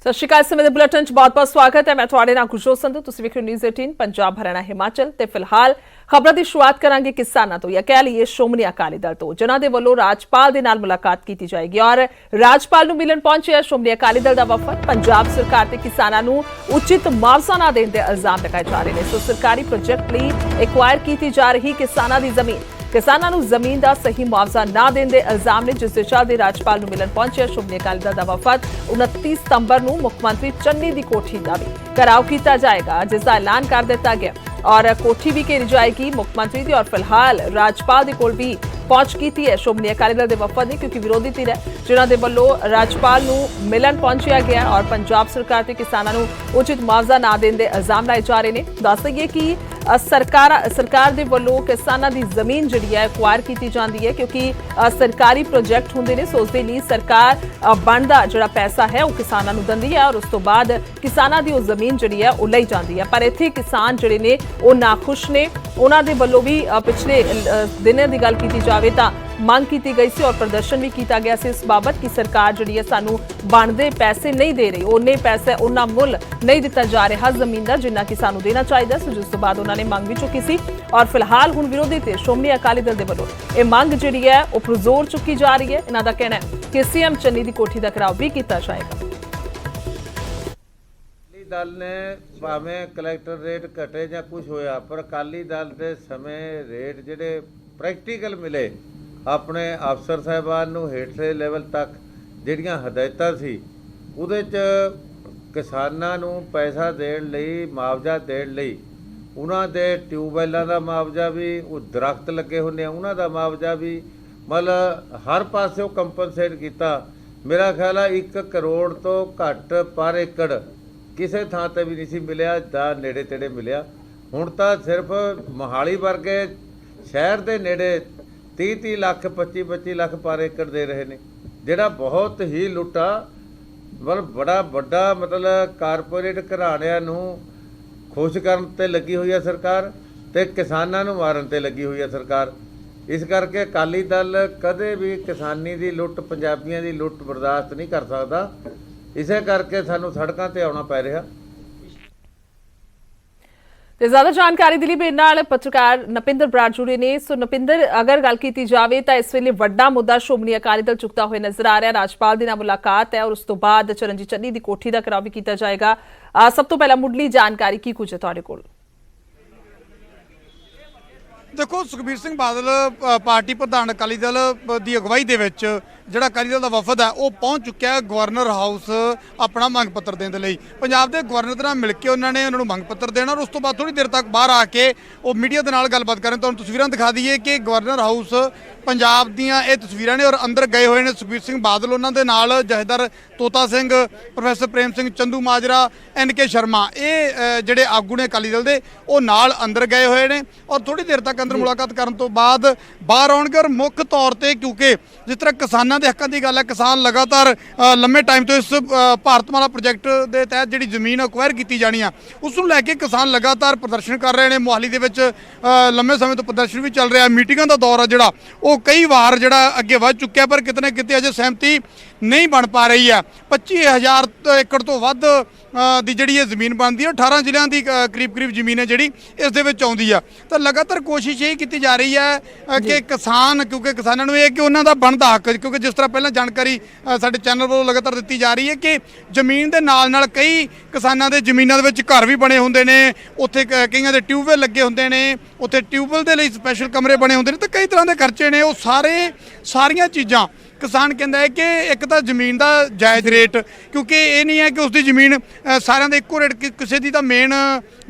सत श्री अकाल। समय बुलेटिन च बहुत बहुत स्वागत है। मैं थोड़े नाल खुशरोज संधू। तुसीं वेख रहे हो न्यूज़ 18 पंजाब हरियाणा हिमाचल ते फिलहाल खबरों की शुरुआत करांगे किसानां तो या कह लीए श्रोमणी अकाली दल तो, जिन्हां दे वल्लों राज्यपाल दे नाल मुलाकात की जाएगी और राज्यपाल नूं मिलन पहुंचे श्रोमणी अकाली दल दा वफद। पंजाब सरकार ते किसानां नूं उचित मुआवजा ना देण दे इल्जाम लगाए जा रहे हैं। सो सरकारी प्रोजेक्ट लई एक्वायर की जा रही किसानां दी जमीन, किसानां नूं जमीन का सही मुआवजा ना देण दे इल्जाम ने, जिस दे चलदे राज्यपाल नूं मिलन पहुंचे श्रोमणी अकाली दल दा वफद। 29 सितंबर नूं मुख मंत्री चन्नी दी कोठी दा भी घेराव किया जाएगा, जिसका ऐलान कर दिता गया और कोठी भी घेरी जाएगी मुख मंत्री की। और फिलहाल राज्यपाल दे कोल भी पहुंच की है श्रोमणी अकाली दल के वफद ने, क्योंकि विरोधी धिर है जिन्हां दे वल्लों राज्यपाल नूं मिलन पहुंचा गया और पंजाब सरकार ते किसानां नूं उचित मुआवजा ना देण दे इल्जाम लाए जा रहे हैं। दस दईए कि सरकार दे वल्लों किसानां दी जमीन जिहड़ी है एक्वायर की जाती है, क्योंकि सरकारी प्रोजेक्ट हुंदे ने। सो उस दे लई सरकार बनदा जिहड़ा पैसा है वह किसानां नूं दिंदी है और उस तो बाद किसानां दी उह जमीन जिहड़ी है वह लई जाती है। पर इत्थे किसान जिहड़े ने वह नाखुश ने। उन्हां दे वल्लों भी पिछले दिनें दी गल कीती जावे तां मंग की गई सी और प्रदर्शन भी किया गया इस बाबत कि सरकार जिहड़ी है सानू बनदे पैसे नहीं दे रही, उन्ने पैसे उन्ना मुल नहीं दिता जा रहा जमीन का जिन्ना कि सानू देना चाहिए। सो जिस तो बाद उन्होंने मंग भी चुकी सी और फिलहाल हुण विरोधी धिर श्रोमणी अकाली दल दे वल्लों ये मंग जिहड़ी है वह पुरजोर चुकी जा रही है। इन्हां दा कहना है कि सीएम चन्नी की कोठी का घेराव भी किया जाएगा। दल ने भावें कलैक्टर रेट घटे या कुछ होया, पर अकाली दल के समय रेट जिहड़े प्रैक्टिकल मिले अपने अफसर साहिबान नूं हेठले लेवल तक जिहड़ियां हदायतां सी उहदे च किसानां नूं पैसा देण लई मुआवजा देण लई उन्हां दे ट्यूबवैलां दा मुआवजा भी, उह दरख्त लगे हुंदे उन्हां दा मुआवजा भी, मतलब हर पासों कंपनसेट किया। मेरा ख्याल है 1 करोड़ तो घट पर एकड़ किसी थां ते भी नहीं सी मिलिया, दा नेड़े तेड़े मिलिया। हुण तां सिर्फ मोहाली वर्गे शहर दे नेड़े 30-30 लाख 25-25 लाख पर एकड़ दे रहे ने, जिहड़ा बहुत ही लुटा मतलब बड़ा वड्डा मतलब कारपोरेट घराणिਆਂ ਨੂੰ खुश ਕਰਨ ਤੇ ਲੱਗੀ ਹੋਈ ਹੈ ਸਰਕਾਰ ਤੇ ਕਿਸਾਨਾਂ ਨੂੰ ਮਾਰਨ ਤੇ ਲੱਗੀ ਹੋਈ ਹੈ ਸਰਕਾਰ। ਇਸ ਕਰਕੇ ਅਕਾਲੀ ਦਲ ਕਦੇ ਵੀ ਕਿਸਾਨੀ ਦੀ ਲੁੱਟ ਪੰਜਾਬੀਆਂ ਦੀ ਲੁੱਟ ਬਰਦਾਸ਼ਤ ਨਹੀਂ ਕਰ ਸਕਦਾ। ਇਸੇ ਕਰਕੇ ਸਾਨੂੰ ਸੜਕਾਂ ਤੇ ਆਉਣਾ ਪੈ ਰਿਹਾ। ਤੇ ਜ਼ਿਆਦਾ ਜਾਣਕਾਰੀ ਦੇ ਲਈ ਮੇਰੇ ਨਾਲ ਪੱਤਰਕਾਰ ਨਪਿੰਦਰ ਬਰਾੜ ਜੁੜੇ ਨੇ। ਸੋ ਨਪਿੰਦਰ, ਅਗਰ ਗੱਲ ਕੀਤੀ ਜਾਵੇ ਤਾਂ ਇਸ ਵੇਲੇ ਵੱਡਾ ਮੁੱਦਾ ਸ਼੍ਰੋਮਣੀ ਅਕਾਲੀ ਦਲ ਚੁੱਕਦਾ ਹੋਇਆ ਨਜ਼ਰ ਆ ਰਿਹਾ। ਰਾਜਪਾਲ ਦੇ ਨਾਲ ਮੁਲਾਕਾਤ ਹੈ ਔਰ ਉਸ ਤੋਂ ਬਾਅਦ ਚਰਨਜੀਤ ਚੰਨੀ ਦੀ ਕੋਠੀ ਦਾ ਘਿਰਾਓ ਵੀ ਕੀਤਾ ਜਾਏਗਾ। ਸਭ ਤੋਂ ਪਹਿਲਾਂ ਮੁੱਢਲੀ ਜਾਣਕਾਰੀ ਕੀ ਕੁਝ ਹੈ ਤੁਹਾਡੇ ਕੋਲ? देखो, सुखबीर सिंह बादल पार्टी प्रधान अकाली दल की अगवाई दे विच ਜਿਹੜਾ ਅਕਾਲੀ ਦਲ ਦਾ ਵਫਦ ਹੈ ਉਹ ਪਹੁੰਚ ਚੁੱਕਿਆ ਹੈ ਗਵਰਨਰ ਹਾਊਸ ਆਪਣਾ ਮੰਗ ਪੱਤਰ ਦੇਣ ਦੇ ਲਈ। ਪੰਜਾਬ ਦੇ ਗਵਰਨਰ ਦੇ ਨਾਲ ਮਿਲ ਕੇ ਉਹਨਾਂ ਨੂੰ ਮੰਗ ਪੱਤਰ ਦੇਣਾ ਔਰ ਉਸ ਤੋਂ ਬਾਅਦ ਥੋੜੀ ਦੇਰ ਤੱਕ ਬਾਹਰ ਆ ਕੇ ਉਹ ਮੀਡੀਆ ਦੇ ਨਾਲ ਗੱਲਬਾਤ ਕਰਨ। ਤੁਹਾਨੂੰ ਤਸਵੀਰਾਂ ਦਿਖਾ ਦਈਏ ਕਿ ਗਵਰਨਰ ਹਾਊਸ ਪੰਜਾਬ ਦੀਆਂ ਇਹ ਤਸਵੀਰਾਂ ਨੇ ਔਰ ਅੰਦਰ ਗਏ ਹੋਏ ਨੇ ਸੁਖਬੀਰ ਸਿੰਘ ਬਾਦਲ, ਉਹਨਾਂ ਦੇ ਨਾਲ ਜਥੇਦਾਰ ਤੋਤਾ ਸਿੰਘ, ਪ੍ਰੋਫੈਸਰ ਪ੍ਰੇਮ ਸਿੰਘ, ਚੰਦੂ ਮਾਜਰਾ, NK ਸ਼ਰਮਾ, ਇਹ ਜਿਹੜੇ ਆਗੂ ਨੇ ਅਕਾਲੀ ਦਲ ਦੇ ਉਹ ਨਾਲ ਅੰਦਰ ਗਏ ਹੋਏ ਨੇ ਔਰ ਥੋੜੀ ਦੇਰ ਤੱਕ ਅੰਦਰ ਮੁਲਾਕਾਤ ਕਰਨ ਤੋਂ ਬਾਅਦ ਬਾਹਰ ਆਉਣਗੇ। ਔਰ ਮੁੱਖ ਤੌਰ ਤੇ ਕਿਉਂਕਿ ਜਿਸ ਤਰ੍ਹਾਂ ਕਿਸਾਨਾਂ ਦੇ ਹੱਕਾਂ ਦੀ ਗੱਲ ਹੈ, ਕਿਸਾਨ ਲਗਾਤਾਰ ਲੰਮੇ ਟਾਈਮ ਤੋਂ ਇਸ ਭਾਰਤਮਾਲਾ ਪ੍ਰੋਜੈਕਟ ਦੇ ਤਹਿਤ ਜਿਹੜੀ ਜ਼ਮੀਨ ਅਕਵਾਇਰ ਕੀਤੀ ਜਾਣੀ ਆ ਉਸ ਨੂੰ ਲੈ ਕੇ ਕਿਸਾਨ ਲਗਾਤਾਰ ਪ੍ਰਦਰਸ਼ਨ ਕਰ ਰਹੇ ਨੇ। ਮੋਹਾਲੀ ਦੇ ਵਿੱਚ ਲੰਮੇ ਸਮੇਂ ਤੋਂ ਪ੍ਰਦਰਸ਼ਨ ਵੀ ਚੱਲ ਰਿਹਾ। ਮੀਟਿੰਗਾਂ ਦਾ ਦੌਰ ਆ ਜਿਹੜਾ ਉਹ ਕਈ ਵਾਰ ਜਿਹੜਾ ਅੱਗੇ ਵੱਧ ਚੁੱਕਿਆ, ਪਰ ਕਿਤੇ ਨਾ ਕਿਤੇ ਅਜੇ ਸਹਿਮਤੀ ਨਹੀਂ ਬਣ ਪਾ ਰਹੀ ਹੈ। 25,000 ਏਕੜ ਤੋਂ ਵੱਧ ਦੀ ਜਿਹੜੀ ਇਹ ਜ਼ਮੀਨ ਬਣਦੀ ਹੈ, 18 ਜ਼ਿਲ੍ਹਿਆਂ ਦੀ ਕਰੀਬ ਜ਼ਮੀਨ ਹੈ ਜਿਹੜੀ ਇਸ ਦੇ ਵਿੱਚ ਆਉਂਦੀ ਆ। ਤਾਂ ਲਗਾਤਾਰ ਕੋਸ਼ਿਸ਼ ਇਹ ਕੀਤੀ ਜਾ ਰਹੀ ਹੈ ਕਿ ਕਿਸਾਨ, ਕਿਉਂਕਿ ਕਿਸਾਨਾਂ ਨੂੰ ਇਹ ਕਿ ਉਹਨਾਂ ਦਾ ਬਣਦਾ ਹੱਕ, ਕਿਉਂਕਿ ਜਿਸ ਤਰ੍ਹਾਂ ਪਹਿਲਾਂ ਜਾਣਕਾਰੀ ਸਾਡੇ ਚੈਨਲ ਵੱਲੋਂ ਲਗਾਤਾਰ ਦਿੱਤੀ ਜਾ ਰਹੀ ਹੈ ਕਿ ਜ਼ਮੀਨ ਦੇ ਨਾਲ ਕਈ ਕਿਸਾਨਾਂ ਦੇ ਜ਼ਮੀਨਾਂ ਦੇ ਵਿੱਚ ਘਰ ਵੀ ਬਣੇ ਹੁੰਦੇ ਨੇ, ਉੱਥੇ ਕਈਆਂ ਦੇ ਟਿਊਬਵੈਲ ਲੱਗੇ ਹੁੰਦੇ ਨੇ, ਉੱਥੇ ਟਿਊਬਵੈਲ ਦੇ ਲਈ ਸਪੈਸ਼ਲ ਕਮਰੇ ਬਣੇ ਹੁੰਦੇ ਨੇ, ਤਾਂ ਕਈ ਤਰ੍ਹਾਂ ਦੇ ਖਰਚੇ ਨੇ। ਉਹ ਸਾਰੀਆਂ ਚੀਜ਼ਾਂ ਕਿਸਾਨ ਕਹਿੰਦਾ ਹੈ ਕਿ ਇੱਕ ਤਾਂ ਜ਼ਮੀਨ ਦਾ ਜਾਇਜ਼ ਰੇਟ, ਕਿਉਂਕਿ ਇਹ ਨਹੀਂ ਹੈ ਕਿ ਉਸਦੀ ਜ਼ਮੀਨ ਸਾਰਿਆਂ ਦਾ ਇੱਕੋ ਰੇਟ, ਕਿਸੇ ਦੀ ਤਾਂ ਮੇਨ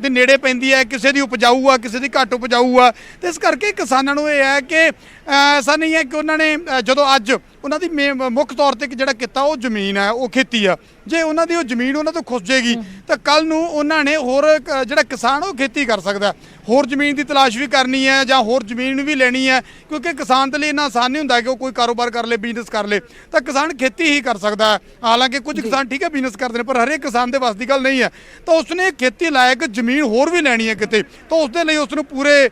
ਦੇ ਨੇੜੇ ਪੈਂਦੀ ਹੈ, ਕਿਸੇ ਦੀ ਉਪਜਾਊ ਆ, ਕਿਸੇ ਦੀ ਘੱਟ ਉਪਜਾਊ ਆ। ਤੇ ਇਸ ਕਰਕੇ ਕਿਸਾਨਾਂ ਨੂੰ ਇਹ ਹੈ ਕਿ ਐਸਾ ਨਹੀਂ ਹੈ ਕਿ ਉਹਨਾਂ ਨੇ ਜਦੋਂ ਅੱਜ ਉਹਨਾਂ ਦੀ ਮੁੱਖ ਤੌਰ ਤੇ ਜਿਹੜਾ ਕਿੱਤਾ ਉਹ ਜ਼ਮੀਨ ਹੈ, ਉਹ ਖੇਤੀ ਆ, ਜੇ ਉਹਨਾਂ ਦੀ ਉਹ ਜ਼ਮੀਨ ਉਹਨਾਂ ਤੋਂ ਖੁੱਸ ਜਾਏਗੀ ਤਾਂ ਕੱਲ ਨੂੰ ਉਹਨਾਂ ਨੇ ਹੋਰ ਜਿਹੜਾ ਕਿਸਾਨ ਉਹ ਖੇਤੀ ਕਰ ਸਕਦਾ, ਹੋਰ ਜ਼ਮੀਨ ਦੀ ਤਲਾਸ਼ ਵੀ ਕਰਨੀ ਹੈ ਜਾਂ ਹੋਰ ਜ਼ਮੀਨ ਵੀ ਲੈਣੀ ਹੈ, ਕਿਉਂਕਿ ਕਿਸਾਨ ਦੇ ਲਈ ਇੰਨਾ ਆਸਾਨ ਨਹੀਂ ਹੁੰਦਾ ਕਿ ਉਹ ਕੋਈ ਕਾਰੋਬਾਰ ਕਰ ਲੇ, ਬਿਜ਼ਨਸ ਕਰ ਲੇ, ਤਾਂ ਕਿਸਾਨ ਖੇਤੀ ਹੀ ਕਰ ਸਕਦਾ ਹੈ। ਹਾਲਾਂਕਿ ਕੁਝ ਕਿਸਾਨ ਠੀਕ ਹੈ ਬਿਜ਼ਨਸ ਕਰਦੇ ਨੇ, ਪਰ ਹਰੇਕ ਕਿਸਾਨ ਦੇ ਵੱਸ ਦੀ ਗੱਲ ਨਹੀਂ ਹੈ। ਤਾਂ ਉਸਨੇ ਖੇਤੀ ਲਾਇਕ ਜ਼ਮੀਨ ਹੋਰ ਵੀ ਲੈਣੀ ਹੈ ਕਿਤੇ, ਤਾਂ ਉਸ ਦੇ ਲਈ ਉਸ ਨੂੰ ਪੂਰੇ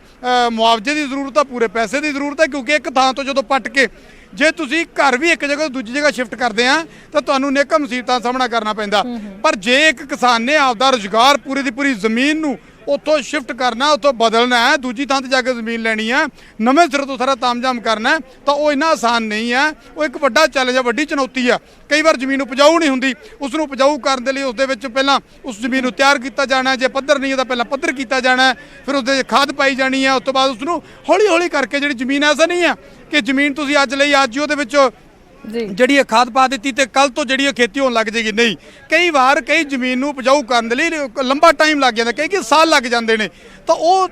ਮੁਆਵਜ਼ੇ ਦੀ ਜ਼ਰੂਰਤ ਹੈ, ਪੂਰੇ ਪੈਸੇ ਦੀ ਜ਼ਰੂਰਤ ਹੈ, ਕਿਉਂਕਿ ਇੱਕ ਥਾਂ ਤੋਂ ਜਦੋਂ ਪੱਟ ਕੇ ਜੇ ਤੁਸੀਂ ਘਰ ਵੀ ਇੱਕ ਜਗ੍ਹਾ ਤੋਂ ਦੂਜੀ ਜਗ੍ਹਾ ਸ਼ਿਫਟ ਕਰਦੇ ਆ ਤਾਂ ਤੁਹਾਨੂੰ ਅਨੇਕਾਂ ਮੁਸੀਬਤਾਂ ਦਾ ਸਾਹਮਣਾ ਕਰਨਾ ਪੈਂਦਾ। ਪਰ ਜੇ ਇੱਕ ਕਿਸਾਨ ਨੇ ਆਪਦਾ ਰੁਜ਼ਗਾਰ ਪੂਰੀ ਦੀ ਪੂਰੀ ਜ਼ਮੀਨ ਨੂੰ ਉੱਥੋਂ ਸ਼ਿਫਟ ਕਰਨਾ, ਉੱਥੋਂ ਬਦਲਣਾ ਹੈ, ਦੂਜੀ ਥਾਂ ਤੇ ਜਾ ਕੇ ਜ਼ਮੀਨ ਲੈਣੀ ਹੈ, ਨਵੇਂ ਸਿਰੇ ਤੋਂ ਸਾਰਾ ਤਾਮਝਾਮ ਕਰਨਾ ਹੈ, ਤਾਂ ਉਹ ਇੰਨਾ ਆਸਾਨ ਨਹੀਂ ਹੈ। ਉਹ ਇੱਕ ਵੱਡਾ ਚੈਲੰਜ ਹੈ, ਵੱਡੀ ਚੁਣੌਤੀ ਆ। ਕਈ ਵਾਰ ਜ਼ਮੀਨ ਉਪਜਾਊ ਨਹੀਂ ਹੁੰਦੀ, ਉਸ ਨੂੰ ਉਪਜਾਊ ਕਰਨ ਦੇ ਲਈ ਉਸ ਦੇ ਵਿੱਚ ਪਹਿਲਾਂ ਉਸ ਜ਼ਮੀਨ ਨੂੰ ਤਿਆਰ ਕੀਤਾ ਜਾਣਾ, ਜੇ ਪੱਧਰ ਨਹੀਂ ਹੈ ਤਾਂ ਪਹਿਲਾਂ ਪੱਧਰ ਕੀਤਾ ਜਾਣਾ, ਫਿਰ ਉਹਦੇ ਖਾਦ ਪਾਈ ਜਾਣੀ ਹੈ, ਉਸ ਤੋਂ ਬਾਅਦ ਉਸ ਨੂੰ ਹੌਲੀ ਹੌਲੀ ਕਰਕੇ ਜਿਹੜੀ ਜ਼ਮੀਨ ਐਸਾ ਨਹੀਂ ਹੈ ਕਿ ਜ਼ਮੀਨ ਤੁਸੀਂ ਅੱਜ ਲਈ ਅੱਜ ਹੀ ਉਹਦੇ ਵਿੱਚ ਜਿਹੜੀ ਖਾਦ ਪਾ ਦਿੱਤੀ ਤੇ ਕੱਲ ਤੋਂ ਜਿਹੜੀ ਖੇਤੀ ਹੋਣ ਲੱਗ ਜਾਏਗੀ। ਨਹੀਂ, ਕਈ ਵਾਰ ਕਈ ਜ਼ਮੀਨ ਨੂੰ ਉਪਜਾਊ ਕਰਨ ਦੇ ਲਈ ਲੰਬਾ ਟਾਈਮ ਲੱਗ ਜਾਂਦਾ, ਕਈ ਸਾਲ ਲੱਗ ਜਾਂਦੇ ਨੇ, ਤਾਂ ਉਹ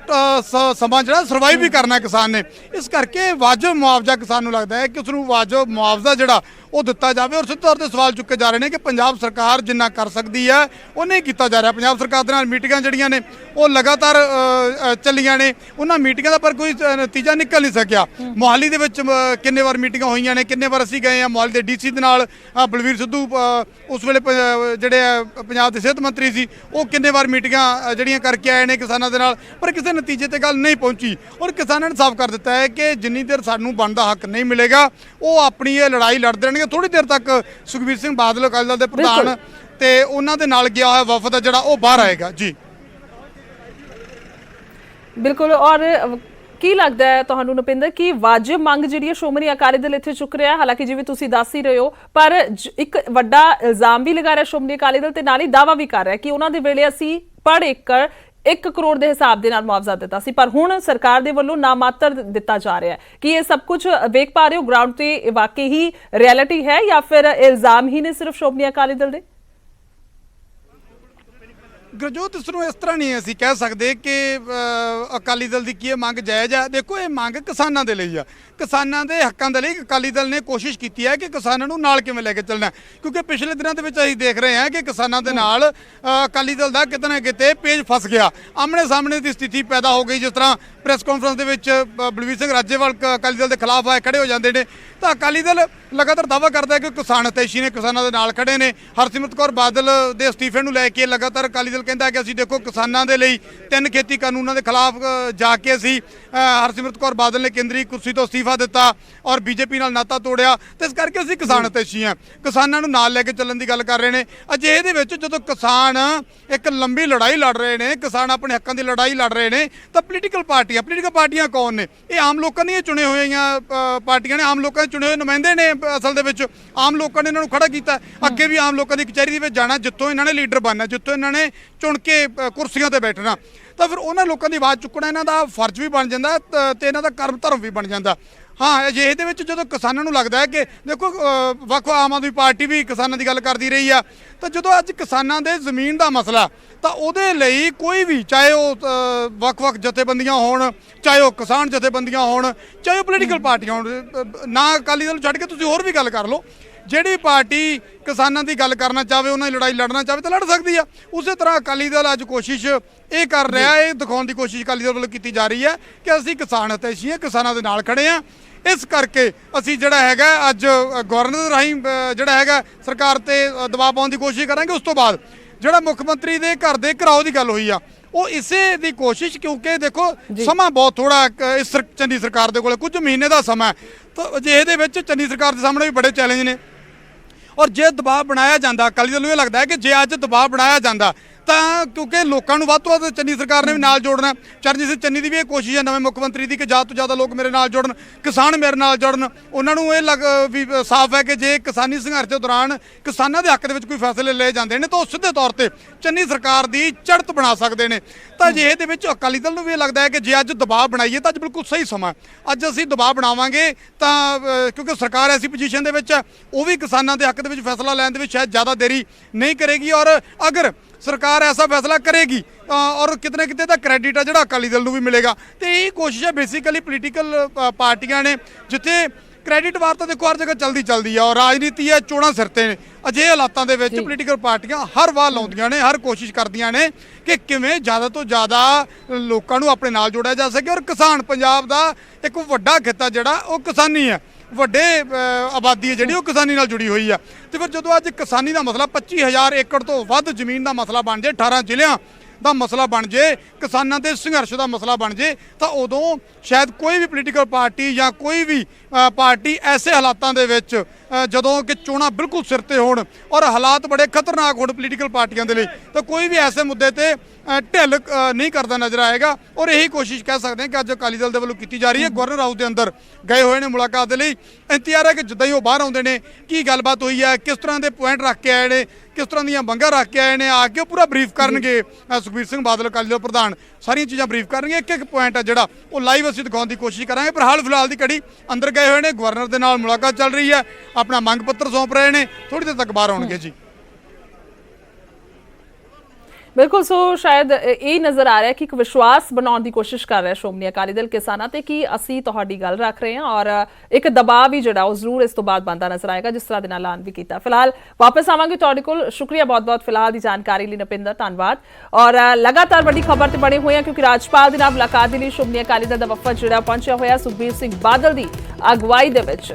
ਸਮਾਂ ਜਿਹੜਾ ਸਰਵਾਈਵ ਵੀ ਕਰਨਾ ਕਿਸਾਨ ਨੇ। ਇਸ ਕਰਕੇ ਵਾਜਬ ਮੁਆਵਜ਼ਾ ਕਿਸਾਨ ਨੂੰ ਲੱਗਦਾ ਹੈ ਕਿ ਉਸ ਨੂੰ ਵਾਜਬ ਮੁਆਵਜ਼ਾ ਜਿਹੜਾ ਉਹ ਦਿੱਤਾ ਜਾਵੇ। ਔਰ ਸਿੱਧੇ ਤੌਰ ਤੇ ਸਵਾਲ ਚੁੱਕੇ ਜਾ ਰਹੇ ਨੇ ਕਿ ਪੰਜਾਬ ਸਰਕਾਰ ਜਿੰਨਾ ਕਰ ਸਕਦੀ ਹੈ ਉਹ ਨਹੀਂ ਕੀਤਾ ਜਾ ਰਿਹਾ। ਪੰਜਾਬ ਸਰਕਾਰ ਦੇ ਨਾਲ ਮੀਟਿੰਗਾਂ ਜਿਹੜੀਆਂ ਨੇ ਉਹ ਲਗਾਤਾਰ ਚੱਲੀਆਂ ਨੇ, ਉਹਨਾਂ ਮੀਟਿੰਗਾਂ ਦਾ ਪਰ ਕੋਈ ਨਤੀਜਾ ਨਿਕਲ ਨਹੀਂ ਸਕਿਆ। ਮੋਹਾਲੀ ਦੇ ਵਿੱਚ ਕਿੰਨੇ ਵਾਰ ਮੀਟਿੰਗਾਂ ਹੋਈਆਂ ਨੇ, ਕਿੰਨੇ ਵਾਰ ਅਸੀਂ ਗਏ ਆ ਮੋਹਾਲੀ ਦੇ ਡੀਸੀ ਦੇ ਨਾਲ, ਬਲਵੀਰ ਸਿੱਧੂ ਉਸ ਵੇਲੇ ਜਿਹੜੇ ਪੰਜਾਬ ਦੇ ਸਿਹਤ ਮੰਤਰੀ ਸੀ, ਉਹ ਕਿੰਨੇ ਵਾਰ ਮੀਟਿੰਗਾਂ ਜਿਹੜੀਆਂ ਕਰਕੇ ਆਏ ਨੇ ਕਿਸਾਨਾਂ ਦੇ ਨਾਲ, ਪਰ ਕਿਸੇ ਨਤੀਜੇ ਤੇ ਗੱਲ ਨਹੀਂ ਪਹੁੰਚੀ। ਔਰ ਕਿਸਾਨਾਂ ਨੇ ਸਾਫ਼ ਕਰ ਦਿੱਤਾ ਹੈ ਕਿ ਜਿੰਨੀ ਦੇਰ ਸਾਨੂੰ ਬਣਦਾ ਹੱਕ ਨਹੀਂ ਮਿਲੇਗਾ ਉਹ ਆਪਣੀ ਇਹ ਲੜਾਈ ਲੜਦੇ ਰਹਿਣਗੇ। ਥੋੜੀ ਦੇਰ ਤੱਕ ਸੁਖਬੀਰ ਸਿੰਘ ਬਾਦਲ ਅਕਾਲੀ ਦਲ ਦੇ ਪ੍ਰਧਾਨ ਤੇ ਉਹਨਾਂ ਦੇ ਨਾਲ ਗਿਆ ਹੋਇਆ ਵਫਦ ਜਿਹੜਾ ਉਹ ਬਾਹਰ ਆਏਗਾ। ਜੀ ਬਿਲਕੁਲ। ਔਰ ਕੀ ਲੱਗਦਾ ਹੈ ਤੁਹਾਨੂੰ ਨੁਪਿੰਦਰ ਕਿ ਵਾਜਬ ਮੰਗ ਜਿਹੜੀ ਹੈ ਸ਼੍ਰੋਮਣੀ ਅਕਾਲੀ ਦਲ ਇੱਥੇ ਚੁੱਕ ਰਿਹਾ? ਹਾਲਾਂਕਿ ਜਿਵੇਂ ਤੁਸੀਂ ਦੱਸ ਹੀ ਰਹੇ ਹੋ, ਪਰ ਇੱਕ ਵੱਡਾ ਇਲਜ਼ਾਮ ਵੀ ਲਗਾ ਰਿਹਾ ਸ਼੍ਰੋਮਣੀ ਅਕਾਲੀ ਦਲ ਤੇ ਨਾਲ ਹੀ ਦਾਅਵਾ ਵੀ ਕਰ ਰਿਹਾ ਕਿ ਉਹਨਾਂ ਦੇ ਵੇਲੇ ਅਸੀਂ ਪਰ ਏਕੜ 1 ਕਰੋੜ ਦੇ ਹਿਸਾਬ ਦੇ ਨਾਲ ਮੁਆਵਜ਼ਾ ਦਿੱਤਾ ਸੀ, ਪਰ ਹੁਣ ਸਰਕਾਰ ਦੇ ਵੱਲੋਂ ਨਾਮਾਤਰ ਦਿੱਤਾ ਜਾ ਰਿਹਾ ਹੈ। ਕਿ ਇਹ ਸਭ ਕੁਝ ਵੇਖ ਪਾ ਰਹੇ ਹੋ ਗਰਾਊਂਡ ਤੇ ਵਾਕਈ ਹੀ ਰਿਐਲਿਟੀ ਹੈ ਜਾਂ ਫਿਰ ਇਲਜ਼ਾਮ ਹੀ ਨੇ ਸਿਰਫ ਸ਼੍ਰੋਮਣੀ ਅਕਾਲੀ ਦਲ ਦੇ? ਗੁਰਜੋਤ, ਇਸ ਨੂੰ ਇਸ ਤਰ੍ਹਾਂ ਨਹੀਂ ਅਸੀਂ ਕਹਿ ਸਕਦੇ ਕਿ ਅਕਾਲੀ ਦਲ ਦੀ ਕੀ ਇਹ ਮੰਗ ਜਾਇਜ਼ ਹੈ। ਦੇਖੋ, ਇਹ ਮੰਗ ਕਿਸਾਨਾਂ ਦੇ ਲਈ ਆ, ਕਿਸਾਨਾਂ ਦੇ ਹੱਕਾਂ ਦੇ ਲਈ ਅਕਾਲੀ ਦਲ ਨੇ ਕੋਸ਼ਿਸ਼ ਕੀਤੀ ਹੈ ਕਿ ਕਿਸਾਨਾਂ ਨੂੰ ਨਾਲ ਕਿਵੇਂ ਲੈ ਕੇ ਚੱਲਣਾ, ਕਿਉਂਕਿ ਪਿਛਲੇ ਦਿਨਾਂ ਦੇ ਵਿੱਚ ਅਸੀਂ ਦੇਖ ਰਹੇ ਹਾਂ ਕਿ ਕਿਸਾਨਾਂ ਦੇ ਨਾਲ ਅਕਾਲੀ ਦਲ ਦਾ ਕਿਤੇ ਨਾ ਕਿਤੇ ਪੇਜ ਫਸ ਗਿਆ, ਆਮਣੇ ਸਾਹਮਣੇ ਦੀ ਸਥਿਤੀ ਪੈਦਾ ਹੋ ਗਈ। ਜਿਸ ਤਰ੍ਹਾਂ ਪ੍ਰੈਸ ਕਾਨਫਰੰਸ ਦੇ ਵਿੱਚ ਬਲਵੀਰ ਸਿੰਘ ਰਾਜੇਵਾਲ ਅਕਾਲੀ ਦਲ ਦੇ ਖਿਲਾਫ ਆਏ, ਖੜੇ ਹੋ ਜਾਂਦੇ ਨੇ, ਤਾਂ ਅਕਾਲੀ ਦਲ ਲਗਾਤਾਰ ਦਾਅਵਾ ਕਰਦਾ ਹੈ ਕਿ ਕਿਸਾਨ ਹਿਤੈਸ਼ੀ ਨੇ, ਕਿਸਾਨਾਂ ਦੇ ਨਾਲ ਖੜੇ ਨੇ। ਹਰਸਿਮਰਤ ਕੌਰ ਬਾਦਲ ਦੇ ਅਸਤੀਫੇ ਨੂੰ ਲੈ ਕੇ ਲਗਾਤਾਰ ਅਕਾਲੀ ਦਲ ਕਹਿੰਦਾ ਕਿ ਅਸੀਂ ਦੇਖੋ ਕਿਸਾਨਾਂ ਦੇ ਲਈ 3 ਖੇਤੀ ਕਾਨੂੰਨਾਂ ਦੇ ਖਿਲਾਫ ਜਾ ਕੇ ਅਸੀਂ ਹਰਸਿਮਰਤ ਕੌਰ ਬਾਦਲ ਨੇ ਕੇਂਦਰੀ ਕੁਰਸੀ ਤੋਂ ਅਸਤੀਫਾ ਦਿੱਤਾ ਔਰ ਬੀਜੇਪੀ ਨਾਲ ਨਾਤਾ ਤੋੜਿਆ, ਤੇ ਇਸ ਕਰਕੇ ਅਸੀਂ ਕਿਸਾਨ ਹਿਤੈਸ਼ੀ ਹਾਂ, ਕਿਸਾਨਾਂ ਨੂੰ ਨਾਲ ਲੈ ਕੇ ਚੱਲਣ ਦੀ ਗੱਲ ਕਰ ਰਹੇ ਨੇ। ਅਜਿਹੇ ਦੇ ਵਿੱਚ ਜਦੋਂ ਕਿਸਾਨ ਇੱਕ ਲੰਬੀ ਲੜਾਈ ਲੜ ਰਹੇ ਨੇ, ਕਿਸਾਨ ਆਪਣੇ ਹੱਕਾਂ ਦੀ ਲੜਾਈ ਲੜ ਰਹੇ ਨੇ, ਤਾਂ ਪੋਲੀਟੀਕਲ ਪਾਰਟੀਆਂ ਕੌਣ ਨੇ? ਇਹ ਆਮ ਲੋਕਾਂ ਦੀਆਂ ਚੁਣੇ ਹੋਈਆਂ ਪਾਰਟੀਆਂ ਨੇ, ਆਮ ਲੋਕਾਂ ਦੇ ਚੁਣੇ ਹੋਏ ਨੁਮਾਇੰਦੇ ਨੇ। ਅਸਲ ਦੇ ਵਿੱਚ ਆਮ ਲੋਕਾਂ ਨੇ ਇਹਨਾਂ ਨੂੰ ਖੜਾ ਕੀਤਾ। ਅੱਗੇ ਵੀ ਆਮ ਲੋਕਾਂ ਦੀ ਕਚਹਿਰੀ ਦੇ ਵਿੱਚ ਜਾਣਾ ਜਿੱਥੋਂ ਇਹਨਾਂ ਨੇ ਲੀਡਰ ਬਣਨਾ, ਜਿੱਥੋਂ ਇਹਨਾਂ ਨੇ ਚੁਣ ਕੇ ਕੁਰਸੀਆਂ ਤੇ ਬੈਠਣਾ, ਤਾਂ ਫਿਰ ਉਹਨਾਂ ਲੋਕਾਂ ਦੀ ਆਵਾਜ਼ ਚੁੱਕਣਾ ਇਹਨਾਂ ਦਾ ਫਰਜ਼ ਵੀ ਬਣ ਜਾਂਦਾ ਤੇ ਇਹਨਾਂ ਦਾ ਕਰਮ ਧਰਮ ਵੀ ਬਣ ਜਾਂਦਾ। ਹਾਂ, ਅਜਿਹੇ ਦੇ ਵਿੱਚ ਜਦੋਂ ਕਿਸਾਨਾਂ ਨੂੰ ਲੱਗਦਾ ਹੈ ਕਿ ਦੇਖੋ ਵੱਖ ਆਮ ਆਦਮੀ ਪਾਰਟੀ ਵੀ ਕਿਸਾਨਾਂ ਦੀ ਗੱਲ ਕਰਦੀ ਰਹੀ ਆ, ਤਾਂ ਜਦੋਂ ਅੱਜ ਕਿਸਾਨਾਂ ਦੇ ਜ਼ਮੀਨ ਦਾ ਮਸਲਾ, ਤਾਂ ਉਹਦੇ ਲਈ ਕੋਈ ਵੀ, ਚਾਹੇ ਉਹ ਵੱਖ-ਵੱਖ ਜਥੇਬੰਦੀਆਂ ਹੋਣ, ਚਾਹੇ ਉਹ ਕਿਸਾਨ ਜਥੇਬੰਦੀਆਂ ਹੋਣ, ਚਾਹੇ ਉਹ ਪੋਲੀਟੀਕਲ ਪਾਰਟੀਆਂ ਹੋਣ, ਨਾ ਅਕਾਲੀ ਦਲ ਛੱਡ ਕੇ ਤੁਸੀਂ ਹੋਰ ਵੀ ਗੱਲ ਕਰ ਲਓ, ਜਿਹੜੀ ਪਾਰਟੀ ਕਿਸਾਨਾਂ ਦੀ ਗੱਲ ਕਰਨਾ ਚਾਹਵੇ, ਉਹਨਾਂ ਦੀ ਲੜਾਈ ਲੜਨਾ ਚਾਹਵੇ ਤਾਂ ਲੜ ਸਕਦੀ ਆ। ਉਸੇ ਤਰ੍ਹਾਂ ਅਕਾਲੀ ਦਲ ਅੱਜ ਕੋਸ਼ਿਸ਼ ਇਹ ਕਰ ਰਿਹਾ, ਇਹ ਦਿਖਾਉਣ ਦੀ ਕੋਸ਼ਿਸ਼ ਅਕਾਲੀ ਦਲ ਵੱਲੋਂ ਕੀਤੀ ਜਾ ਰਹੀ ਹੈ ਕਿ ਅਸੀਂ ਕਿਸਾਨ ਹਿਤੈਸ਼ੀ ਹਾਂ, ਕਿਸਾਨਾਂ ਦੇ ਨਾਲ ਖੜੇ ਹਾਂ। ਇਸ ਕਰਕੇ ਅਸੀਂ ਜਿਹੜਾ ਹੈਗਾ ਅੱਜ ਗਵਰਨਰ ਰਾਹੀਂ ਜਿਹੜਾ ਹੈਗਾ ਸਰਕਾਰ ਤੇ ਦਬਾਅ ਪਾਉਣ ਦੀ ਕੋਸ਼ਿਸ਼ ਕਰਾਂਗੇ। ਉਸ ਤੋਂ ਬਾਅਦ ਜਿਹੜਾ ਮੁੱਖ ਮੰਤਰੀ ਦੇ ਘਰ ਦੇ ਘਿਰਾਓ ਦੀ ਗੱਲ ਹੋਈ ਆ, ਉਹ ਇਸੇ ਦੀ ਕੋਸ਼ਿਸ਼, ਕਿਉਂਕਿ ਦੇਖੋ ਸਮਾਂ ਬਹੁਤ ਥੋੜਾ ਇਸ ਚੰਨੀ ਸਰਕਾਰ ਦੇ ਕੋਲ, ਕੁਝ ਮਹੀਨੇ ਦਾ ਸਮਾਂ, ਤਾਂ ਅਜਿਹੇ ਦੇ ਵਿੱਚ ਚੰਨੀ ਸਰਕਾਰ ਦੇ ਸਾਹਮਣੇ ਵੀ ਬੜੇ ਚੈਲੰਜ ਨੇ। ਔਰ ਜੇ ਦਬਾਅ ਬਣਾਇਆ ਜਾਂਦਾ, ਅਕਾਲੀ ਦਲ ਨੂੰ ਇਹ ਲੱਗਦਾ ਹੈ ਕਿ ਜੇ ਅੱਜ ਦਬਾਅ ਬਣਾਇਆ ਜਾਂਦਾ ਤਾਂ ਕਿਉਂਕਿ ਲੋਕਾਂ ਨੂੰ ਵੱਧ ਤੋਂ ਵੱਧ ਚੰਨੀ ਸਰਕਾਰ ਨੇ ਵੀ ਨਾਲ ਜੋੜਨਾ। ਚਰਨਜੀਤ ਸਿੰਘ ਚੰਨੀ ਦੀ ਵੀ ਇਹ ਕੋਸ਼ਿਸ਼ ਹੈ ਨਵੇਂ ਮੁੱਖ ਮੰਤਰੀ ਦੀ ਕਿ ਜ਼ਿਆਦਾ ਤੋਂ ਜ਼ਿਆਦਾ ਲੋਕ ਮੇਰੇ ਨਾਲ ਜੁੜਨ, ਕਿਸਾਨ ਮੇਰੇ ਨਾਲ ਜੁੜਨ। ਉਹਨਾਂ ਨੂੰ ਇਹ ਵੀ ਸਾਫ਼ ਹੈ ਕਿ ਜੇ ਕਿਸਾਨੀ ਸੰਘਰਸ਼ ਦੇ ਦੌਰਾਨ ਕਿਸਾਨਾਂ ਦੇ ਹੱਕ ਦੇ ਵਿੱਚ ਕੋਈ ਫੈਸਲੇ ਲਏ ਜਾਂਦੇ ਨੇ ਤਾਂ ਉਹ ਸਿੱਧੇ ਤੌਰ ਤੇ ਚੰਨੀ ਸਰਕਾਰ ਦੀ ਚੜ੍ਹਤ ਬਣਾ ਸਕਦੇ ਨੇ। ਤਾਂ ਅਜਿਹੇ ਦੇ ਵਿੱਚ ਅਕਾਲੀ ਦਲ ਨੂੰ ਵੀ ਇਹ ਲੱਗਦਾ ਹੈ ਕਿ ਜੇ ਅੱਜ ਦਬਾਅ ਬਣਾਈਏ ਤਾਂ ਅੱਜ ਬਿਲਕੁਲ ਸਹੀ ਸਮਾਂ, ਅੱਜ ਅਸੀਂ ਦਬਾਅ ਬਣਾਵਾਂਗੇ ਤਾਂ ਕਿਉਂਕਿ ਸਰਕਾਰ ਐਸੀ ਪੋਜੀਸ਼ਨ ਦੇ ਵਿੱਚ ਉਹ ਵੀ ਕਿਸਾਨਾਂ ਦੇ ਹੱਕ ਦੇ ਵਿੱਚ ਫੈਸਲਾ ਲੈਣ ਦੇ ਵਿੱਚ ਸ਼ਾਇਦ ਜ਼ਿਆਦਾ ਦੇਰੀ ਨਹੀਂ ਕਰੇਗੀ। ਔਰ ਅਗਰ ਸਰਕਾਰ ਐਸਾ ਫੈਸਲਾ ਕਰੇਗੀ ਔਰ ਕਿਤੇ ਨਾ ਕਿਤੇ ਦਾ ਕ੍ਰੈਡਿਟ ਆ ਜਿਹੜਾ ਅਕਾਲੀ ਦਲ ਨੂੰ ਵੀ ਮਿਲੇਗਾ। ਤੇ ਇਹ ਕੋਸ਼ਿਸ਼ ਹੈ ਬੇਸਿਕਲੀ ਪੋਲੀਟੀਕਲ ਪਾਰਟੀਆਂ ਨੇ, ਜਿੱਥੇ ਕ੍ਰੈਡਿਟ ਵਾਰ ਤਾਂ ਦੇਖੋ ਹਰ ਜਗ੍ਹਾ ਚਲਦੀ ਆ ਔਰ ਰਾਜਨੀਤੀ ਹੈ ਚੋਣਾਂ ਸਿਰ ਤੇ ਨੇ। ਅਜਿਹੇ ਹਾਲਾਤਾਂ ਦੇ ਵਿੱਚ ਪੋਲੀਟੀਕਲ ਪਾਰਟੀਆਂ ਹਰ ਵਾਰ ਲਾਉਂਦੀਆਂ ਨੇ, ਹਰ ਕੋਸ਼ਿਸ਼ ਕਰਦੀਆਂ ਨੇ ਕਿ ਕਿਵੇਂ ਜ਼ਿਆਦਾ ਤੋਂ ਜ਼ਿਆਦਾ ਲੋਕਾਂ ਨੂੰ ਆਪਣੇ ਨਾਲ ਜੋੜਿਆ ਜਾ ਸਕੇ। ਔਰ ਕਿਸਾਨ, ਪੰਜਾਬ ਦਾ ਇੱਕ ਵੱਡਾ ਖਿੱਤਾ ਜਿਹੜਾ ਉਹ ਕਿਸਾਨੀ ਹੈ, ਵੱਡੇ ਆਬਾਦੀ ਹੈ ਜਿਹੜੀ ਉਹ ਕਿਸਾਨੀ ਨਾਲ ਜੁੜੀ ਹੋਈ ਆ। ਤੇ ਫਿਰ ਜਦੋਂ ਅੱਜ ਕਿਸਾਨੀ ਦਾ ਮਸਲਾ 25,000 ਏਕੜ ਤੋਂ ਵੱਧ ਜ਼ਮੀਨ ਦਾ ਮਸਲਾ ਬਣ ਜਾਏ 18 ਜ਼ਿਲ੍ਹਿਆਂ ਦਾ ਮਸਲਾ ਬਣ ਜੇ, ਕਿਸਾਨਾਂ ਦੇ ਸੰਘਰਸ਼ ਦਾ ਮਸਲਾ ਬਣ ਜੇ, ਤਾਂ ਉਦੋਂ ਸ਼ਾਇਦ ਕੋਈ ਵੀ ਪੋਲੀਟੀਕਲ ਪਾਰਟੀ ਜਾਂ ਕੋਈ ਵੀ ਪਾਰਟੀ ਐਸੇ ਹਾਲਾਤਾਂ ਦੇ ਵਿੱਚ ਜਦੋਂ ਕਿ ਚੋਣਾਂ ਬਿਲਕੁਲ ਸਿਰ ਤੇ ਹੋਣ ਔਰ ਹਾਲਾਤ ਬੜੇ ਖਤਰਨਾਕ ਹੋਣ ਪੋਲੀਟੀਕਲ ਪਾਰਟੀਆਂ ਦੇ ਲਈ, ਤਾਂ ਕੋਈ ਵੀ ਐਸੇ ਮੁੱਦੇ ਤੇ ਢਿੱਲ ਨਹੀਂ ਕਰਦਾ ਨਜ਼ਰ ਆਏਗਾ। ਔਰ ਇਹੀ ਕੋਸ਼ਿਸ਼ ਕਹਿ ਸਕਦੇ ਹਾਂ ਕਿ ਅੱਜ ਅਕਾਲੀ ਦਲ ਦੇ ਵੱਲੋਂ ਕੀਤੀ ਜਾ ਰਹੀ ਹੈ। ਗਵਰਨਰ ਹਾਊਸ ਦੇ ਅੰਦਰ ਗਏ ਹੋਏ ਨੇ ਮੁਲਾਕਾਤ ਦੇ ਲਈ। ਇੰਤਜ਼ਾਰ ਹੈ ਕਿ ਜਿੱਦਾਂ ਹੀ ਉਹ ਬਾਹਰ ਆਉਂਦੇ ਨੇ ਕੀ ਗੱਲਬਾਤ ਹੋਈ ਹੈ, ਕਿਸ ਤਰ੍ਹਾਂ ਦੇ ਪੁਆਇੰਟ ਰੱਖ ਕੇ ਆਏ ਨੇ, ਕਿਸ ਤਰ੍ਹਾਂ ਦੀਆਂ ਮੰਗਾਂ ਰੱਖ ਕੇ ਆਏ ਨੇ, ਆ ਕੇ ਪੂਰਾ ਬਰੀਫ ਕਰਨਗੇ। ਸੁਖਬੀਰ ਸਿੰਘ ਬਾਦਲ ਅਕਾਲੀ ਦਲ ਪ੍ਰਧਾਨ ਸਾਰੀਆਂ ਚੀਜ਼ਾਂ ਬਰੀਫ ਕਰਨਗੇ। ਇੱਕ ਇੱਕ ਪੁਆਇੰਟ ਹੈ ਜਿਹੜਾ ਉਹ ਲਾਈਵ ਅਸੀਂ ਦਿਖਾਉਣ ਦੀ ਕੋਸ਼ਿਸ਼ ਕਰਾਂਗੇ। ਪਰ ਹਾਲ ਫਿਲਹਾਲ ਦੀ ਘੜੀ ਅੰਦਰ ਗਏ ਹੋਏ ਨੇ, ਗਵਰਨਰ ਦੇ ਨਾਲ ਮੁਲਾਕਾਤ ਚੱਲ ਰਹੀ ਹੈ, ਆਪਣਾ ਮੰਗ ਪੱਤਰ ਸੌਂਪ ਰਹੇ ਨੇ, ਥੋੜੀ ਦੇਰ ਤੱਕ ਬਾਹਰ ਆਉਣਗੇ ਜੀ। ਬਿਲਕੁਲ, ਸੋ ਸ਼ਾਇਦ ਇਹ ਨਜ਼ਰ ਆ ਰਿਹਾ ਕਿ ਇੱਕ ਵਿਸ਼ਵਾਸ ਬਣਾਉਣ ਦੀ ਕੋਸ਼ਿਸ਼ ਕਰ ਰਿਹਾ ਸ਼੍ਰੋਮਣੀ ਅਕਾਲੀ ਦਲ ਕਿਸਾਨਾਂ ਤੇ ਕਿ ਅਸੀਂ ਤੁਹਾਡੀ ਗੱਲ ਰੱਖ ਰਹੇ ਹਾਂ ਔਰ ਇੱਕ ਦਬਾਅ ਵੀ ਜਿਹੜਾ ਉਹ ਜ਼ਰੂਰ ਇਸ ਤੋਂ ਬਾਅਦ ਬਣਦਾ ਨਜ਼ਰ ਆਏਗਾ, ਜਿਸ ਤਰ੍ਹਾਂ ਦੇ ਨਾਲ ਐਲਾਨ ਵੀ ਕੀਤਾ। ਫਿਲਹਾਲ ਵਾਪਸ ਆਵਾਂਗੇ ਤੁਹਾਡੇ ਕੋਲ। ਸ਼ੁਕਰੀਆ ਬਹੁਤ-ਬਹੁਤ ਫਿਲਹਾਲ ਦੀ ਜਾਣਕਾਰੀ ਲਈ ਨਪਿੰਦਰ, ਧੰਨਵਾਦ। ਔਰ ਲਗਾਤਾਰ ਵੱਡੀ ਖਬਰ ਤੇ ਬਣੇ ਹੋਏ ਆ ਕਿਉਂਕਿ ਰਾਜਪਾਲ ਦੇ ਨਾਲ ਮੁਲਾਕਾਤ ਦੇ ਲਈ ਸ਼੍ਰੋਮਣੀ ਅਕਾਲੀ ਦਲ ਦਾ ਵਫਦ ਜਿਹੜਾ ਪਹੁੰਚਿਆ ਹੋਇਆ ਸੁਖਬੀਰ ਸਿੰਘ ਬਾਦਲ ਦੀ ਅਗਵਾਈ ਦੇ ਵਿੱਚ।